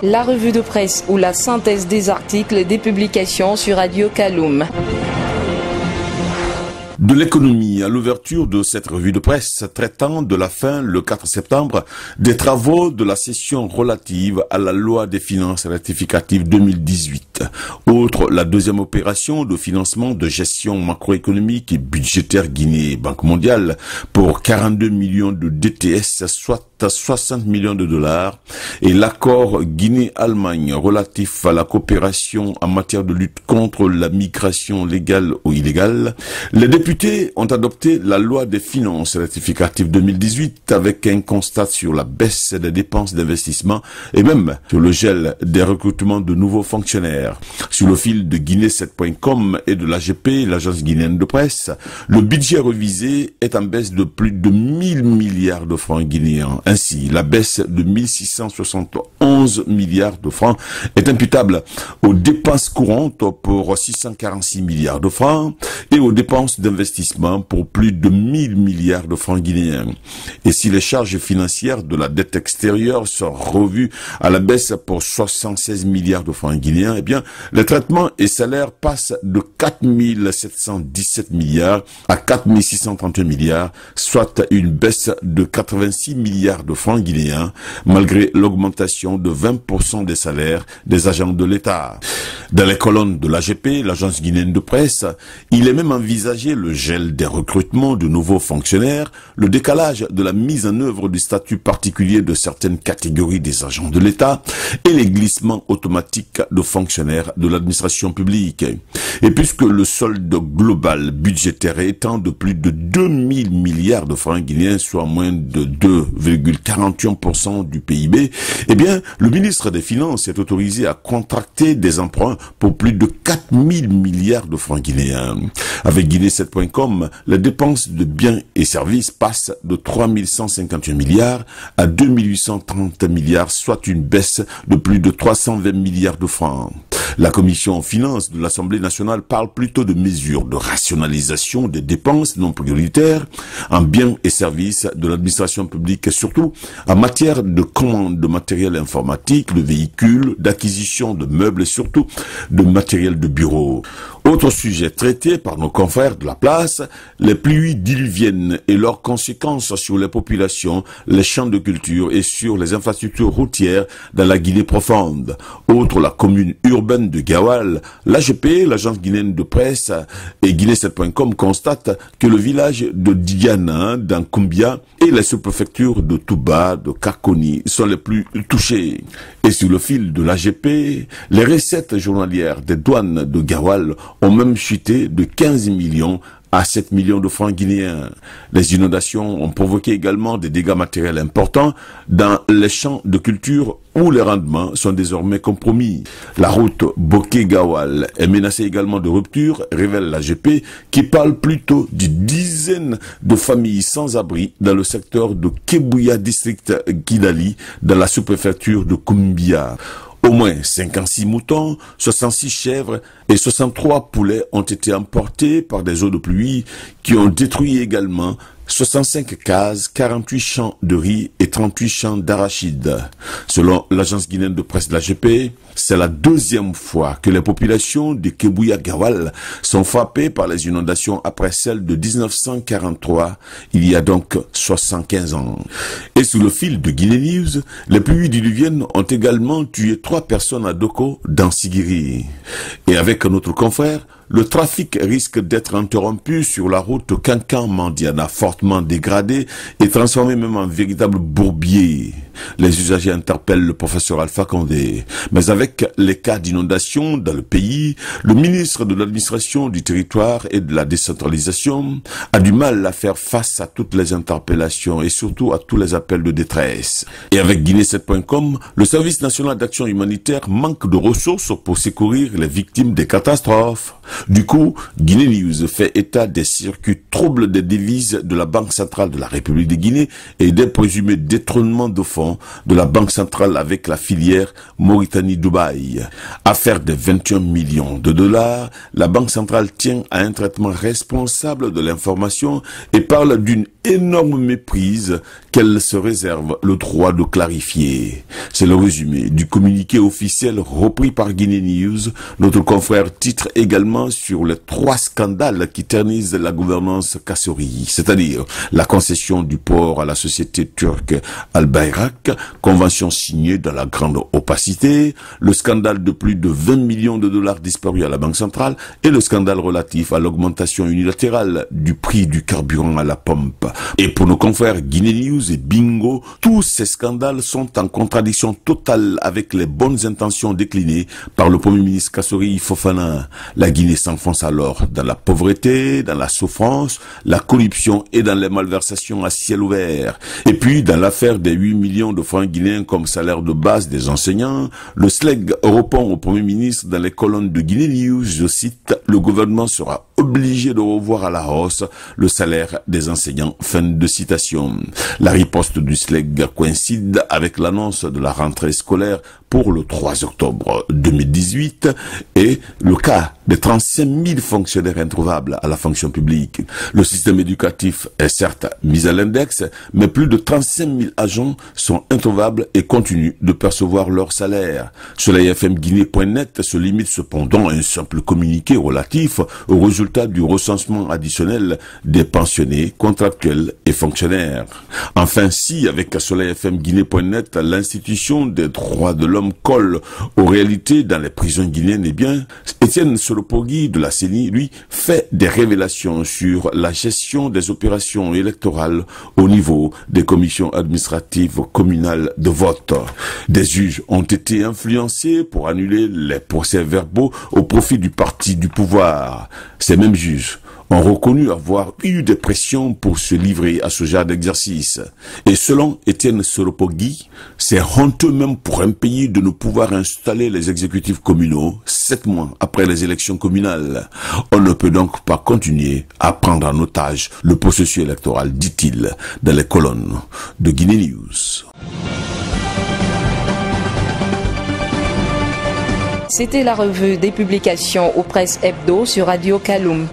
La revue de presse ou la synthèse des articles des publications sur Radio Kaloum. De l'économie à l'ouverture de cette revue de presse traitant de la fin, le 4 septembre, des travaux de la session relative à la loi des finances rectificative 2018. Outre la deuxième opération de financement de gestion macroéconomique et budgétaire Guinée Banque mondiale pour 42 millions de DTS, soit 60 millions de dollars, et l'accord Guinée-Allemagne relatif à la coopération en matière de lutte contre la migration légale ou illégale, les députés ont adopté la loi des finances rectificative 2018 avec un constat sur la baisse des dépenses d'investissement et même sur le gel des recrutements de nouveaux fonctionnaires. Sur le fil de Guinée7.com et de l'AGP, l'agence guinéenne de presse, le budget révisé est en baisse de plus de 1000 milliards de francs guinéens. Ainsi, la baisse de 1671 milliards de francs est imputable aux dépenses courantes pour 646 milliards de francs et aux dépenses d'investissement pour plus de 1000 milliards de francs guinéens. Et si les charges financières de la dette extérieure sont revues à la baisse pour 76 milliards de francs guinéens, eh bien, les traitements et salaires passent de 4717 milliards à 4631 milliards, soit une baisse de 86 milliards de francs guinéens, malgré l'augmentation de 20% des salaires des agents de l'État. Dans les colonnes de l'AGP, l'agence guinéenne de presse, il est même envisagé le gel des recrutements de nouveaux fonctionnaires, le décalage de la mise en œuvre du statut particulier de certaines catégories des agents de l'État et les glissements automatiques de fonctionnaires de l'administration publique. Et puisque le solde global budgétaire étant de plus de 2000 milliards de francs guinéens, soit moins de 2,41% du PIB, eh bien, le ministre des Finances est autorisé à contracter des emprunts pour plus de 4000 milliards de francs guinéens. Avec Guinée7.com, les dépenses de biens et services passent de 3151 milliards à 2830 milliards, soit une baisse de plus de 320 milliards de francs. La commission finances de l'Assemblée nationale parle plutôt de mesures de rationalisation des dépenses non prioritaires en biens et services de l'administration publique, et surtout en matière de commande de matériel informatique, de véhicules, d'acquisition de meubles et surtout de matériel de bureau. Autre sujet traité par nos confrères de la place, les pluies diluviennes et leurs conséquences sur les populations, les champs de culture et sur les infrastructures routières dans la Guinée profonde. Autre la commune urbaine de Gawal, l'AGP, l'agence guinéenne de presse et Guinée7.com constatent que le village de Diana, dans Kumbia et la sous-préfecture de Touba, de Kakoni sont les plus touchés. Et sur le fil de l'AGP, les recettes journalières des douanes de Gawal ont même chuté de 15 millions à 7 millions de francs guinéens. Les inondations ont provoqué également des dégâts matériels importants dans les champs de culture où les rendements sont désormais compromis. La route Boké-Gawal est menacée également de rupture, révèle l'AGP, qui parle plutôt d'une dizaine de familles sans abri dans le secteur de Kebouya district Kidali, dans la sous-préfecture de Kumbia. Au moins 56 moutons, 66 chèvres et 63 poulets ont été emportés par des eaux de pluie qui ont détruit également 65 cases, 48 champs de riz et 38 champs d'arachides. Selon l'agence guinéenne de presse de l'AGP, c'est la deuxième fois que les populations de Kebouya-Gawal sont frappées par les inondations après celles de 1943, il y a donc 75 ans. Et sous le fil de Guinée News, les pluies diluviennes ont également tué 3 personnes à Doko, dans Sigiri. Et avec notre confrère, le trafic risque d'être interrompu sur la route Kankan-Mandiana, fortement dégradée et transformée même en véritable bourbier. Les usagers interpellent le professeur Alpha Condé. Mais avec les cas d'inondation dans le pays, le ministre de l'administration du territoire et de la décentralisation a du mal à faire face à toutes les interpellations et surtout à tous les appels de détresse. Et avec Guinée7.com, le service national d'action humanitaire manque de ressources pour secourir les victimes des catastrophes. Du coup, Guinée News fait état des circuits troubles des devises de la Banque centrale de la République de Guinée et des présumés détournements de fonds de la Banque centrale avec la filière Mauritanie-Dubaï. Affaire de 21 millions de dollars, la Banque centrale tient à un traitement responsable de l'information et parle d'une énorme méprise qu'elle se réserve le droit de clarifier. C'est le résumé du communiqué officiel repris par Guinée News. Notre confrère titre également sur les 3 scandales qui ternissent la gouvernance Kassori, c'est-à-dire la concession du port à la société turque Al Bayrak, convention signée dans la grande opacité, le scandale de plus de 20 millions de dollars disparus à la Banque centrale et le scandale relatif à l'augmentation unilatérale du prix du carburant à la pompe. Et pour nos confrères Guinée News et Bingo, tous ces scandales sont en contradiction totale avec les bonnes intentions déclinées par le Premier ministre Kassori Fofana. La Guinée s'enfonce alors dans la pauvreté, dans la souffrance, la corruption et dans les malversations à ciel ouvert. Et puis, dans l'affaire des 8 millions de francs guinéens comme salaire de base des enseignants, le SLEG répond au Premier ministre dans les colonnes de Guinée News, je cite, « Le gouvernement sera obligé de revoir à la hausse le salaire des enseignants ». Fin de citation. La riposte du SLEG coïncide avec l'annonce de la rentrée scolaire pour le 3 octobre 2018 et le cas des 35 000 fonctionnaires introuvables à la fonction publique. Le système éducatif est certes mis à l'index, mais plus de 35 000 agents sont introuvables et continuent de percevoir leur salaire. SoleilFMGuinée.net se limite cependant à un simple communiqué relatif aux résultats du recensement additionnel des pensionnés, contractuels et fonctionnaires. Enfin, si avec SoleilFMGuinée.net, l'institution des droits de l'homme colle aux réalités dans les prisons guinéennes, eh bien, Étienne Solopogui de la CENI, lui, fait des révélations sur la gestion des opérations électorales au niveau des commissions administratives communales de vote. Des juges ont été influencés pour annuler les procès-verbaux au profit du parti du pouvoir. Ces mêmes juges ont reconnu avoir eu des pressions pour se livrer à ce genre d'exercice. Et selon Étienne Solopogui, c'est honteux même pour un pays de ne pouvoir installer les exécutifs communaux 7 mois après les élections communales. On ne peut donc pas continuer à prendre en otage le processus électoral, dit-il, dans les colonnes de Guinée News. C'était la revue des publications aux presses hebdo sur Radio Kaloum.